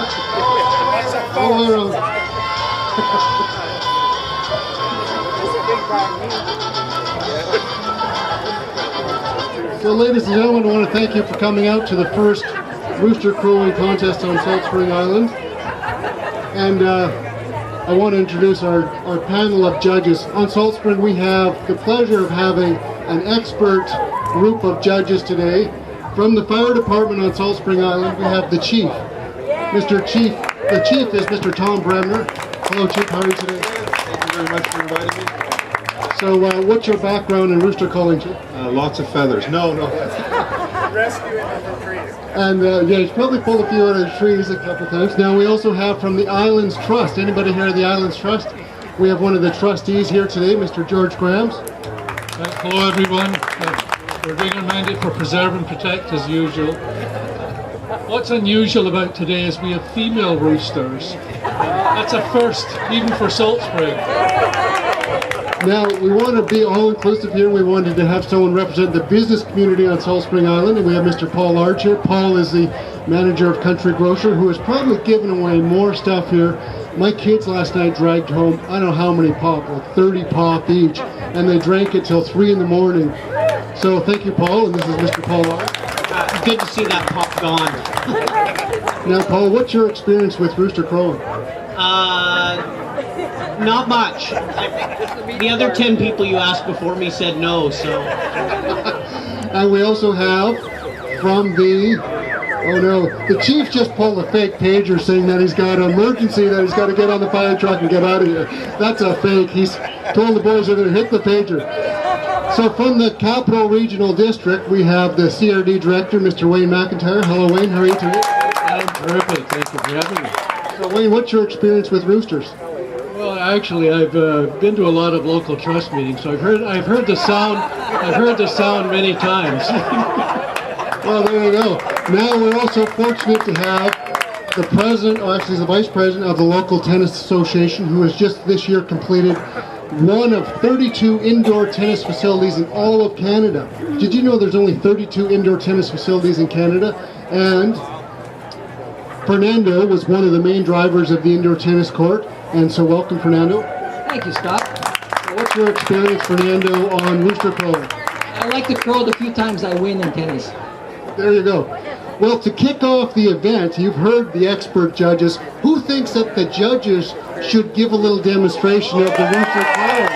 So, ladies and gentlemen, I want to thank you for coming out to the first Rooster Crowing Contest on Salt Spring Island. And I want to introduce our panel of judges. On Salt Spring, we have the pleasure of having an expert group of judges today. From the fire department on Salt Spring Island, we have the chief. The chief is Mr. Tom Bremner. Hello, Chief. How are you today? Thank you very much for inviting me. So, what's your background in rooster calling, Chief? Lots of feathers. No. Rescuing from trees. And yeah, he's probably pulled a few out of the trees a couple times. Now, we also have from the Islands Trust. Anybody here at the Islands Trust? We have one of the trustees here today, Mr. George Grams. Hello, everyone. We're being-minded for preserve and protect as usual. What's unusual about today is we have female roosters. That's a first, even for Salt Spring. Now, we want to be all-inclusive here. We wanted to have someone represent the business community on Salt Spring Island, and we have Mr. Paul Large here. Paul is the manager of Country Grocer, who has probably given away more stuff here. My kids last night dragged home, I don't know how many pop, like 30 pop each, and they drank it till 3 in the morning. So thank you, Paul, and this is Mr. Paul Large. Good to see that pop gone. Now, Paul, what's your experience with rooster crowing? Not much. The other 10 people you asked before me said no, so. And we also have from the chief just pulled a fake pager saying that he's got an emergency, that he's got to get on the fire truck and get out of here. That's a fake. He's told the boys they're going to hit the pager. So from the Capital Regional District, we have the CRD Director, Mr. Wayne McIntyre. Hello, Wayne. How are you today? I'm terrific. Thank you for having me. So, Wayne, what's your experience with roosters? Well, actually, I've been to a lot of local trust meetings, so I've heard the sound many times. Well, there you go. Now we're also fortunate to have the president, or actually the vice president of the local tennis association, who has just this year completed one of 32 indoor tennis facilities in all of Canada. Did you know there's only 32 indoor tennis facilities in Canada? And Fernando was one of the main drivers of the indoor tennis court. And so welcome, Fernando. Thank you, Scott. So what's your experience, Fernando, on rooster crowing? I like to crow the few times I win in tennis. There you go. Well, to kick off the event, you've heard the expert judges. Who thinks that the judges should give a little demonstration of the rooster crowing?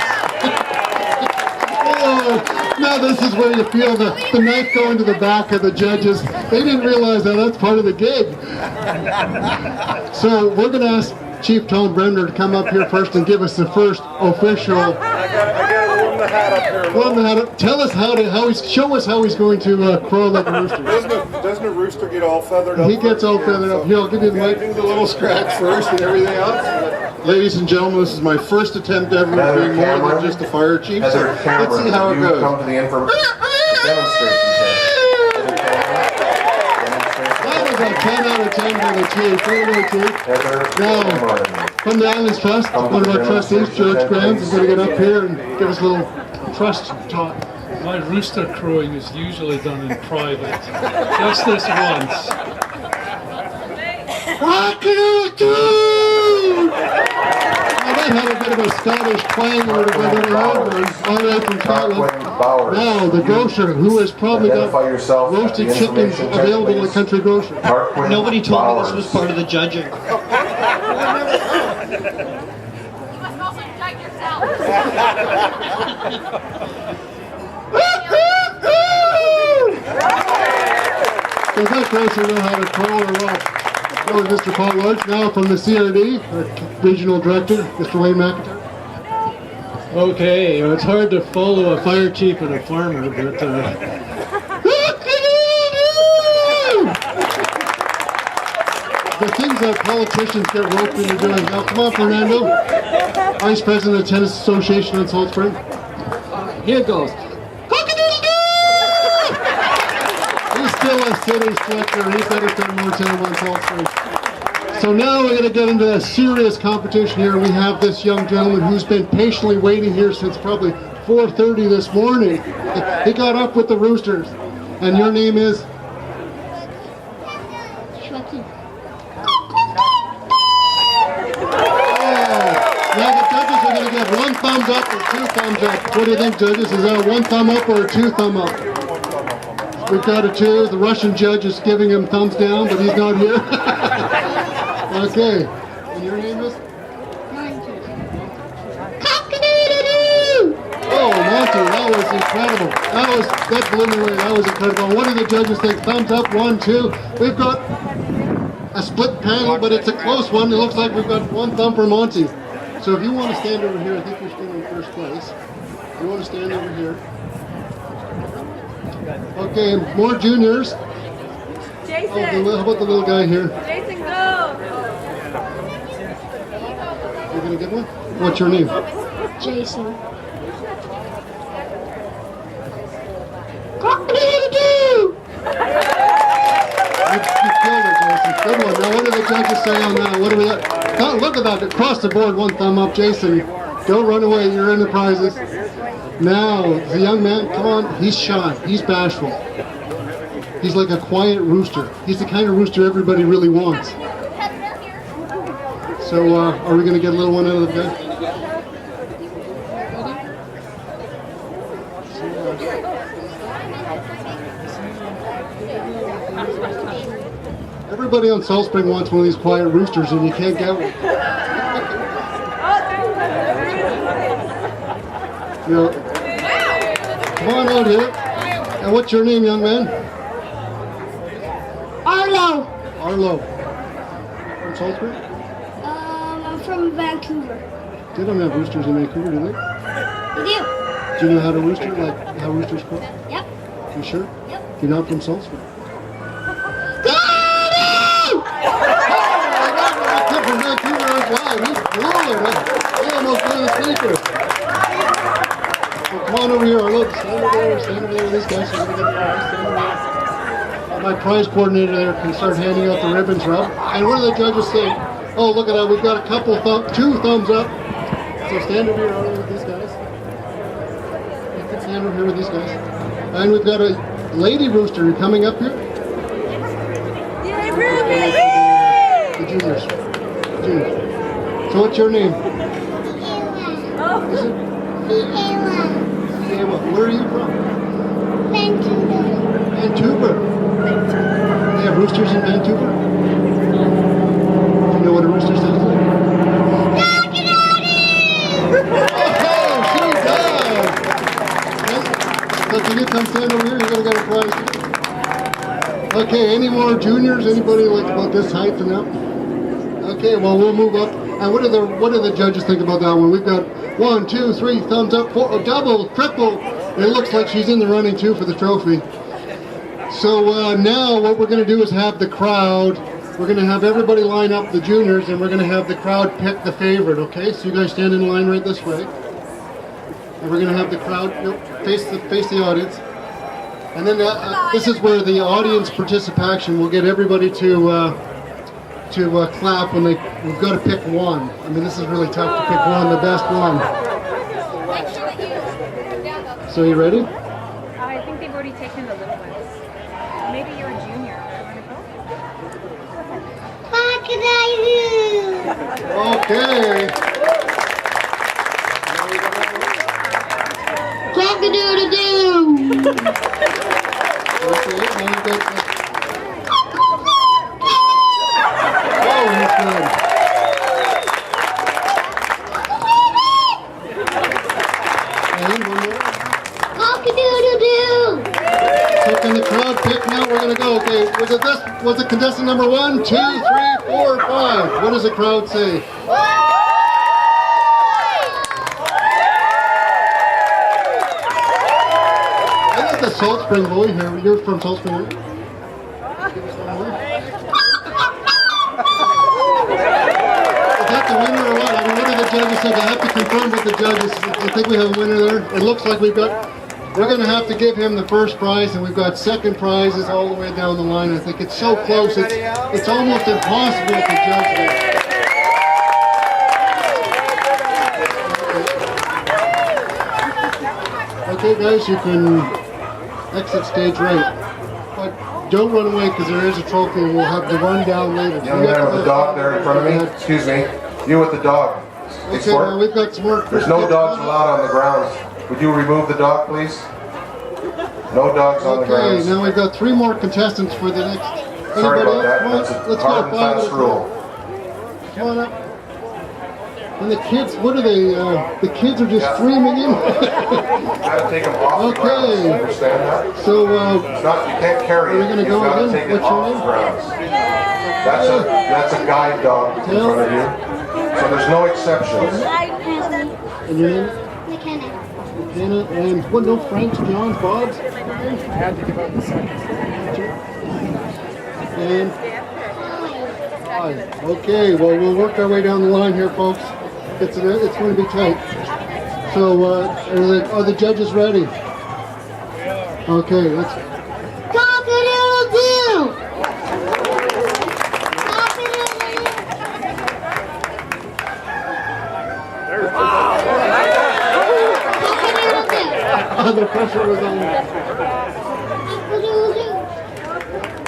Oh, now this is where you feel the knife go into the back of the judges. They didn't realize that that's part of the gig. So we're going to ask Chief Tom Bremner to come up here first and give us the first official. I gotta warm the hat up here. Warm the hat up. Tell us show us how he's going to crow like a rooster. Doesn't a rooster get all feathered up? He gets all feathered up. Here, I'll give you the mic. Do the little scratch first and everything else. Ladies and gentlemen, this is my first attempt ever doing more than just a fire chief. So let's see how it goes. Come to the demonstration tent. That was a 10 out of 10 by the chief. Now, from the Islands Trust, one of our trustees, George Grams, is going to get up here and give us a little trust talk. My rooster crowing is usually done in private. Just this once. What can I do? Now that had a bit of a Scottish twang or whatever all right from Scotland. Now the grocer, who has probably got roasted chickens available at Country Grocer. Nobody told me this was part of the judging. You must also judge yourself. Does that grocer know how to crow or what? That was Mr. Paul Large. Now from the CRD, our Regional Director, Mr. Wayne McIntyre. Okay, it's hard to follow a fire chief and a farmer, but What can you do? The things that politicians get roped into doing. Now come on, Fernando. Vice President of the Tennis Association in Salt Spring. Here it goes. He's still a city slicker. He better spend more time on Salt Spring. So now we're going to get into a serious competition here. We have this young gentleman who's been patiently waiting here since probably 4:30 this morning. He got up with the Roosters. And your name is? Shucky. thumbs up or two thumbs up? What do you think, judges? Is that a one thumb up or a two thumb up? We've got a two. The Russian judge is giving him thumbs down, but he's not here. Okay. And your name is? Oh, Monty, that was incredible. That blew me away. That was incredible. What do the judges think? Thumbs up, 1, 2. We've got a split panel, but it's a close one. It looks like we've got one thumb for Monty. So if you want to stand over here, I think you're still in first place. If you want to stand over here. Okay, more juniors. Jason. Oh, how about the little guy here? Jason, go. You're going to get one? What's your name? Jason. You killed it, Jason. Good one. Now, what do the judges say on that? What do we got? Oh, look at that. Across the board, one thumb up. Jason, don't run away. You're in the prizes. Now, the young man, come on. He's shy. He's bashful. He's like a quiet rooster. He's the kind of rooster everybody really wants. So, are we going to get a little one out of the bed? Everybody on Salt Spring wants one of these quiet roosters, and you can't get one. You know, come on out here. And what's your name, young man? Arlo. Arlo. From Salt Spring? I'm from Vancouver. They don't have roosters in Vancouver, do they? We do. Do you know how to rooster, like how roosters crow? Yep. You sure? Yep. You're not from Salt Spring? From Vancouver as well. He's rolling. He almost blew the speaker. So come on over here, Arlo. Stand over there with this guy. So we're gonna get the prize. Stand over there. My prize coordinator there can start handing out the ribbons, Rob. And what do the judges say? Oh, look at that. We've got a couple, two thumbs up. So stand over here, Arlo, with these guys. You can stand over here with these guys. And we've got a lady rooster coming up here. Yay, Ruby! The juniors. So what's your name? Is it? Ava. Where are you from? Vancouver. They have roosters in Vancouver? Do you know what a rooster sounds like? Oh, she does! So can you come stand over here? You're going to get a prize. Okay, any more juniors? Anybody like about this height and up? Okay, well, we'll move up. And what do the judges think about that one? We've got 1, 2, 3 thumbs up, 4, double, triple. It looks like she's in the running too for the trophy. So now what we're going to do is have the crowd. We're going to have everybody line up, the juniors, and we're going to have the crowd pick the favorite. Okay, so you guys stand in line right this way, and we're going to have the crowd face the audience. And then this is where the audience participation will get everybody to clap when we've got to pick one. I mean, this is really tough to pick one, the best one. So you ready? I think they've already taken the little ones. Maybe you're a junior. Okay. Cock-a-doodle-doo. Okay, now you got oh, that's good. And one more. Cock-a-doodle-doo. So can the crowd pick now? We're going to go. Okay, was it contestant number 1, 2, 3, 4, 5? What does the crowd say? I got the Salt Spring boy here. You're from Salt Spring, right? Give us one more. Is that the winner or what? I mean, what do the judges say? I have to confirm with the judges. I think we have a winner there. It looks like we're going to have to give him the first prize, and we've got second prizes all the way down the line. I think it's so close, it's almost impossible to judge this. Okay, guys, you can exit stage right. But don't run away because there is a trophy and we'll have the rundown later. Young man with the dog there in front of me. Excuse me. You with the dog. Okay, sport. now we've got some more. There's no dogs allowed on the grounds. Would you remove the dog, please? No dogs on the Okay, grounds. now we've got 3 more contestants for the next. Sorry Anybody about that. else? That's a Let's hard go and 5 fast at a rule. time. Come on up. And the kids, what are they? The kids are just streaming in. You gotta take them off the Okay. grounds. You understand that? So, It's not, you can't carry Are we it. gonna You've go got to again? take it What's your off name? the grounds. That's a guide dog in Tail? front of you. So there's no exceptions. and your name? McKenna. Hannah, and what? No Franks, Johns, Bobs, I had to give up the seconds. and 5. Okay, well we'll work our way down the line here, folks. It's going to be tight. So, are the judges ready? Okay, let's. Cock-a-doodle-doo! Cock-a-doodle-doo! The pressure was on. Cock-a-doodle-doo!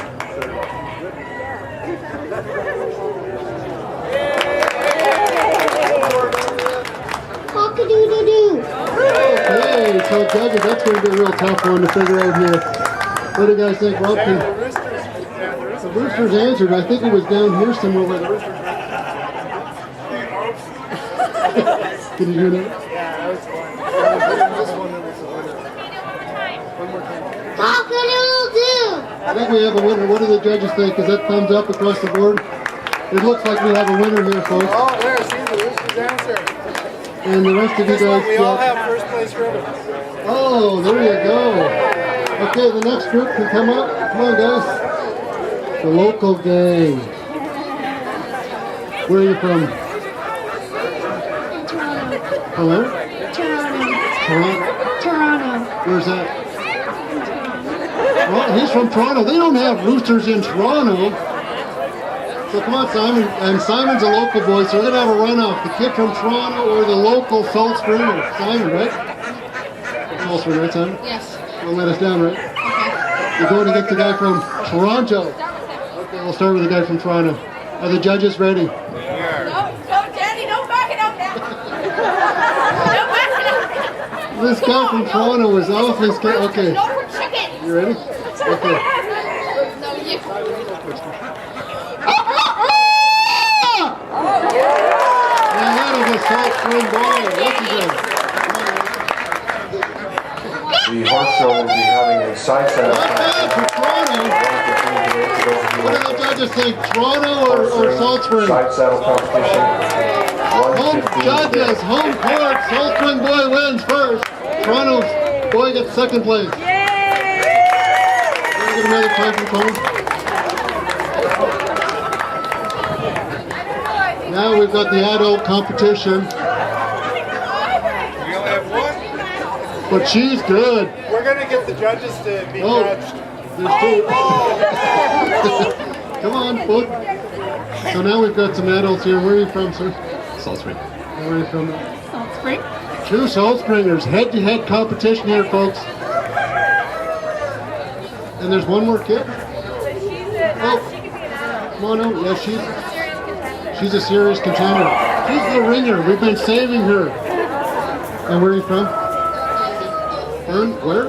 Cock-a-doodle-doo! Okay, so judges, that's going to be a real tough one to figure out here. What do you guys think, Rob? And the Roosters, The Roosters answered. I think it was down here somewhere where the Roosters. Can you hear that? yeah, that was fun. This one that was the winner. One more time. Cock-a-doodle-doo! I think we have a winner. What do the judges think? Is that thumbs up across the board? It looks like we have a winner here, folks. Oh, there, see the Roosters answer. And the rest of you This one, guys. we all have first place ribbons. Oh, there you go. Okay, the next group can come up. Come on, guys. The local gang. Where are you from? Hello? Toronto. Toronto. Where's that? Well, he's from Toronto. They don't have Roosters in Toronto. So come on, Simon. And Simon's a local boy, so we're going to have a runoff. The kid from Toronto or the local Salt Springer. Simon, right? Salt Springer, right, Simon? Yes. Don't let us down, right? Okay. You're going against the guy from Toronto. Okay, we'll start with the guy from Toronto. Are the judges ready? No, Daddy, don't back it up now. Don't back it up. This guy from Toronto is awfully scared. Okay. No, we're chicken. You ready? Okay. No, you. And that is a Salt Spring boy. Lucky guy. The horse show will be having a side saddle Not bad for Toronto. What do the judges think? Toronto or Salt Spring? Side saddle competition. Home 1:15 judges, home court. Salt Spring boy wins first. Toronto's boy gets second place. Can I get another clap from home? Now we've got the adult competition, We only have one. but she's good. We're going to get the judges to be Oh. judged. There's two. Come on, both. So now we've got some adults here. Where are you from, sir? Salt Spring. Where are you from? Salt Spring. Two Salt Springers, head-to-head competition here, folks. And there's one more kid. Oh, She could be an adult. come on out. Yeah, Serious contender. she's a serious contender. She's the ringer. We've been saving her. And where are you from? Burn? Where?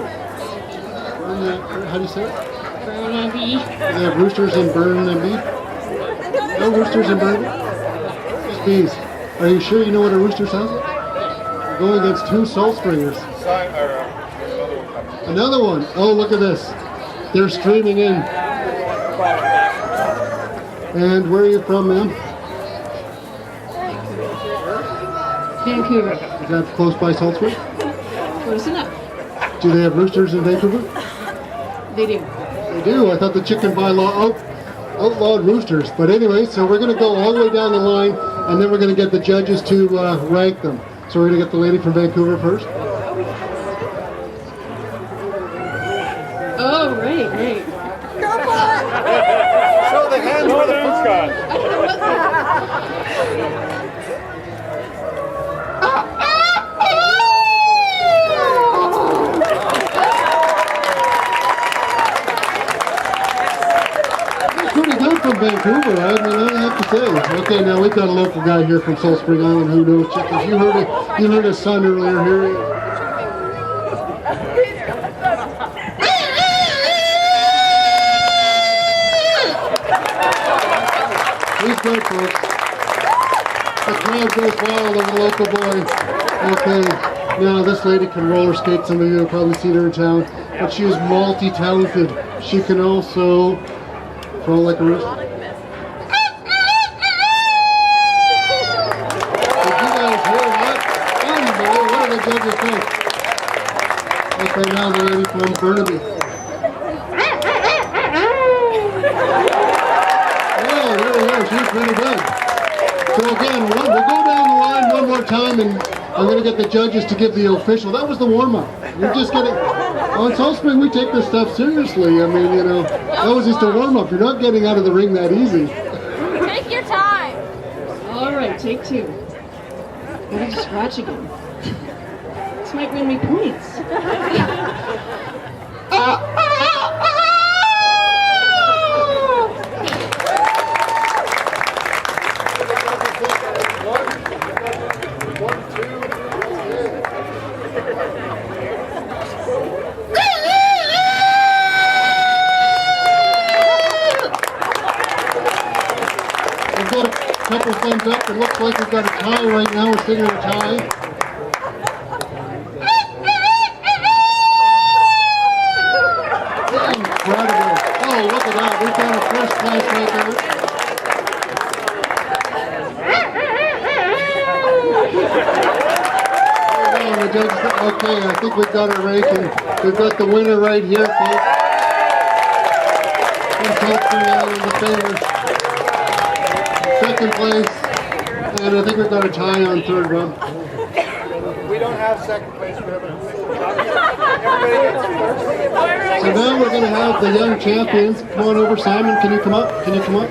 How do you say it? Burnaby. They have roosters in Burnaby? No roosters in Burnaby? Just bees. Are you sure you know what a rooster sounds like? We're going against two Salt Springers. Another one. Oh, look at this. They're streaming in. And where are you from, ma'am? Vancouver. Is that close by Salt Spring? Close enough. Do they have roosters in Vancouver? They do. They do. I thought the chicken bylaw outlawed roosters. But anyway, so we're going to go all the way down the line, and then we're going to get the judges to rank them. So we're going to get the lady from Vancouver first. Oh, right. Show the hands for the food god. Pretty good from Vancouver. mover, I have to say. Okay, now we've got a local guy here from Salt Spring Island who knows chickens. You heard his son earlier here. He's good, folks. The crowd goes wild over the local boy. Okay, now this lady can roller skate. Some of you have probably seen her in town, but she is multi-talented. She can also crow like a rooster. Did you guys hear that? Unbelievable. What did the judges think? Okay, now the lady from Burnaby. Oh, there we go. She's pretty good. So again, we'll go down the line one more time, and I'm going to get the judges to give the official. That was the warm-up. You're just getting... On Salt Spring, we take this stuff seriously. I mean, that was just a warm-up. You're not getting out of the ring that easy. Take your time. All right, take two. Ready to scratch again. This might win me points. Couple thumbs up. It looks like we've got a tie right now. We're sitting in a tie. Incredible. Oh, look at that. We've got a first class right there. Oh, the judges, okay, I think we've got it ranking. We've got the winner right here, folks. The favorites. Second place, and I think we've got a tie on third one. We don't have second place. We have So now we're going to have the young champions. Come on over, Simon. Can you come up? Can you come up?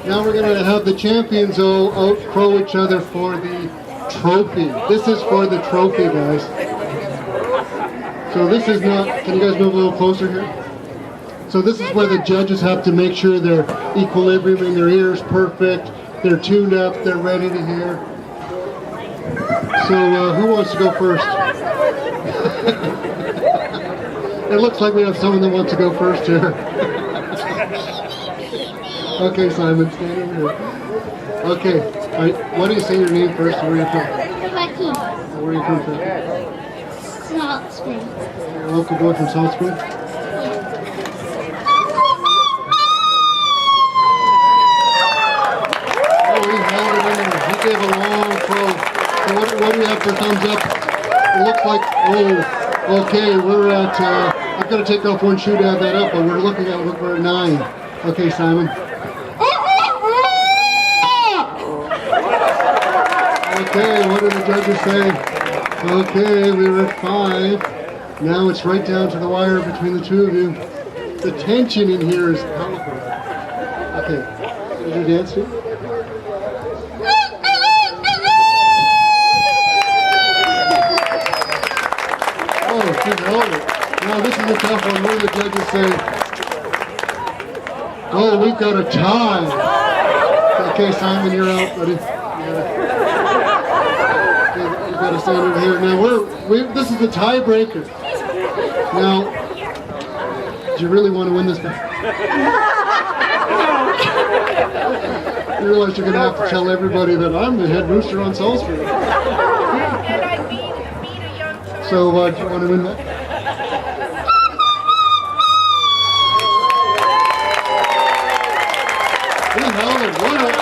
Now we're going to have the champions all out-crow each other for the trophy. This is for the trophy, guys. So this is not... Can you guys move a little closer here? So this is where the judges have to make sure their equilibrium in their ears perfect, they're tuned up, they're ready to hear. So who wants to go first? It looks like we have someone that wants to go first here. Okay, Simon, stand over here. Okay, all right, why don't you say your name first and where you're from? Joaquin. Where are you from? Salt Spring. You're a local boy from South Spring? Gave a long throw. So what do we have for thumbs up? It looks like, oh, okay, we're at, I've got to take off one shoe to add that up, but we're looking at, we're at 9. Okay, Simon. Okay, what did the judges say? Okay, we were at 5. Now it's right down to the wire between the two of you. The tension in here is powerful. Okay, did you dance too? Now this is a tough one. What do the judges say? Oh, we've got a tie. Okay, Simon, you're out, buddy. You've got to stand over here. Now this is the tiebreaker. Now, do you really want to win this game? You realize you're going to have to tell everybody that I'm the head rooster on Salt Spring. So, do you want to win that?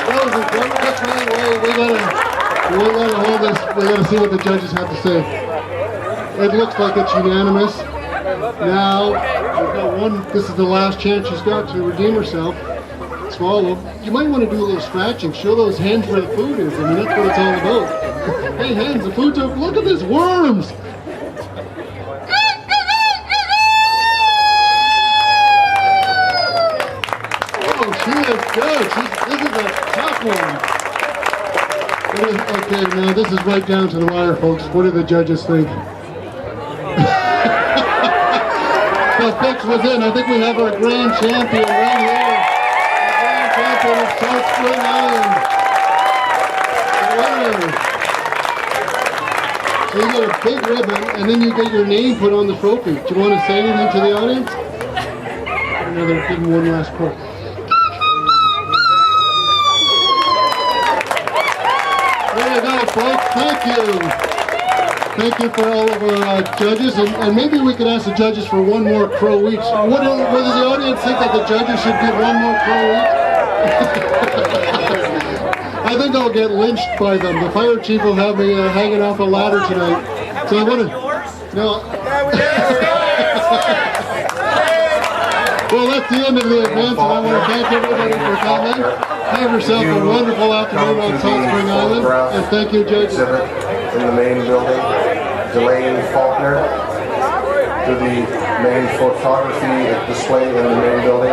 That was incredible. That's right. We gotta hold this. We gotta see what the judges have to say. It looks like it's unanimous. Now, we've got one. This is the last chance she's got to redeem herself. Swallow. You might want to do a little scratching. Show those hens where the food is. I mean, that's what it's all about. Hey, hens, the food's over. Look at this, worms. Good. This is a tough one. Okay, now this is right down to the wire, folks. What do the judges think? The fix was in. I think we have our grand champion right here. Salt Spring Island. The winner. So you get a big ribbon, and then you get your name put on the trophy. Do you want to say anything to the audience? Another, give him one last quote. There you go, folks. Thank you. Thank you for all of our judges, and maybe we could ask the judges for one more crow each. What does the audience think that the judges should get one more crow each? I think I'll get lynched by them. The fire chief will have me hanging off a ladder tonight. So I want to. No. Well, that's the end of the event, and I want to thank everybody for coming. Have yourself a wonderful afternoon on Salt Spring Island, and thank you, judges. Exhibit in the main building. Delane Faulkner to the main photography display in the main building.